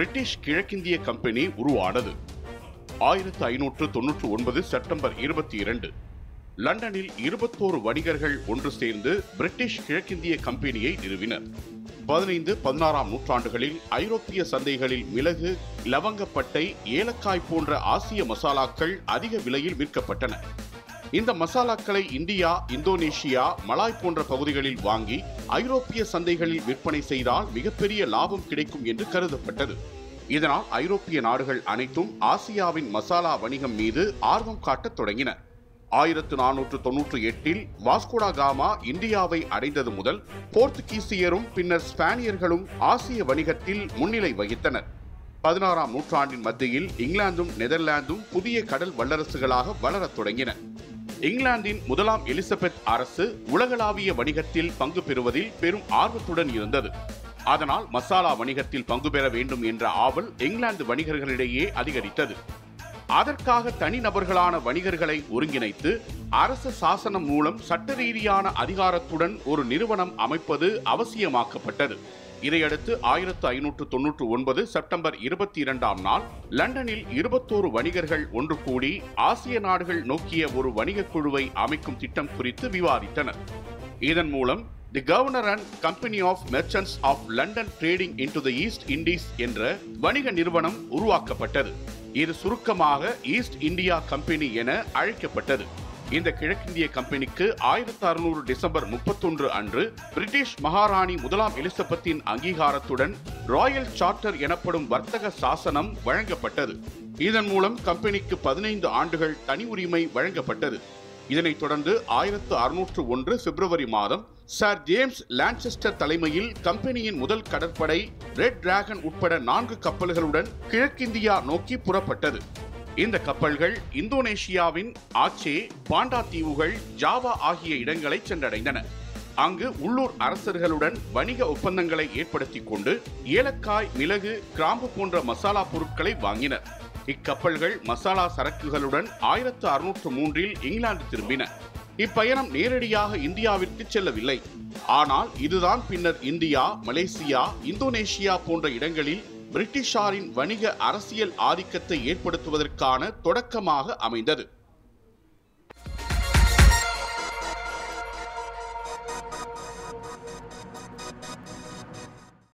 British கிழக்கிந்திய company உருவானது. 1599 September 22 லண்டனில் 21 வணிகர்கள் ஒன்று சேர்ந்து பிரிட்டிஷ் கிழக்கிந்திய கம்பெனியை நிறுவினர். 15-16ஆம் நூற்றாண்டுகளில் ஐரோப்பிய சந்தைகளில் மிளகு, லவங்கப்பட்டை, ஏலக்காய் போன்ற ஆசிய மசாலாக்கள் அதிக விலையில் விற்கப்பட்டன. இந்த மசாலாக்களை இந்தியா, இந்தோனேஷியா, மலாய் போன்ற பகுதிகளில் வாங்கி ஐரோப்பிய சந்தைகளில் விற்பனை செய்தால் மிகப்பெரிய லாபம் கிடைக்கும் என்று கருதப்பட்டது. இதனால் ஐரோப்பிய நாடுகள் அனைத்தும் ஆசியாவின் மசாலா வணிகம் மீது ஆர்வம் காட்டத் தொடங்கின. 1498 வாஸ்கோடா காமா இந்தியாவை அடைந்தது முதல் போர்த்துகீசியரும் பின்னர் ஸ்பானியர்களும் ஆசிய வணிகத்தில் முன்னிலை வகித்தனர். 16ஆம் நூற்றாண்டின் மத்தியில் இங்கிலாந்தும் நெதர்லாந்தும் புதிய கடல் வல்லரசுகளாக வளரத் தொடங்கின. இங்கிலாந்தின் முதலாம் எலிசபெத் அரசு உலகளாவிய வணிகத்தில் பங்கு பெறுவதில் பெரும் ஆர்வத்துடன் இருந்தது. அதனால் மசாலா வணிகத்தில் பங்கு பெற வேண்டும் என்ற ஆவல் இங்கிலாந்து வணிகர்களிடையே அதிகரித்தது. அதற்காக தனிநபர்களான வணிகர்களை ஒருங்கிணைத்து அரச சாசனம் மூலம் சட்ட ரீதியான அதிகாரத்துடன் ஒரு நிறுவனம் அமைப்பது அவசியமாக்கப்பட்டது. இதையடுத்து 1599 செப்டம்பர் 22ஆம் நாள் லண்டனில் 21 வணிகர்கள் ஒன்று கூடி ஆசிய நாடுகள் நோக்கிய ஒரு வணிக குழுவை அமைக்கும் திட்டம் குறித்து விவாதித்தனர். இதன் மூலம் the governor and company of merchants of London trading into the East Indies என்ற வணிக நிறுவனம் உருவாக்கப்பட்டது. இது சுருக்கமாக ஈஸ்ட் இந்தியா கம்பெனி என அழைக்கப்பட்டது. இந்த கிழக்கிந்திய கம்பெனிக்கு 1600 டிசம்பர் 31 அன்று பிரிட்டிஷ் மகாராணி முதலாம் எலிசபெத்தின் அங்கீகாரத்துடன் ராயல் சார்ட்டர் எனப்படும் வர்த்தக சாசனம் வழங்கப்பட்டது. இதன் மூலம் கம்பெனிக்கு 15 ஆண்டுகள் தனி உரிமை வழங்கப்பட்டது. இதனைத் தொடர்ந்து 1601 பிப்ரவரி மாதம் சர் ஜேம்ஸ் லான்செஸ்டர் தலைமையில் கம்பெனியின் முதல் கடற்படை ரெட் டிராகன் உட்பட 4 கப்பல்களுடன் கிழக்கிந்தியா நோக்கி புறப்பட்டது. இந்த கப்பல்கள் இந்தோனேஷியாவின் ஆச்சே, பாண்டா தீவுகள், ஜாவா ஆகிய இடங்களை சென்றடைந்தன. அங்கு உள்ளூர் அரசர்களுடன் வணிக ஒப்பந்தங்களை ஏற்படுத்திக் கொண்டு ஏலக்காய், மிளகு, கிராம்பு போன்ற மசாலா பொருட்களை வாங்கினர். இக்கப்பல்கள் மசாலா சரக்குகளுடன் 1603 இங்கிலாந்து திரும்பின. இப்பயணம் நேரடியாக இந்தியாவிற்கு செல்லவில்லை. ஆனால் இதுதான் பின்னர் இந்தியா, மலேசியா, இந்தோனேஷியா போன்ற இடங்களில் பிரிட்டிஷாரின் வணிக அரசியல் ஆதிக்கத்தை ஏற்படுத்துவதற்கான தொடக்கமாக அமைந்தது.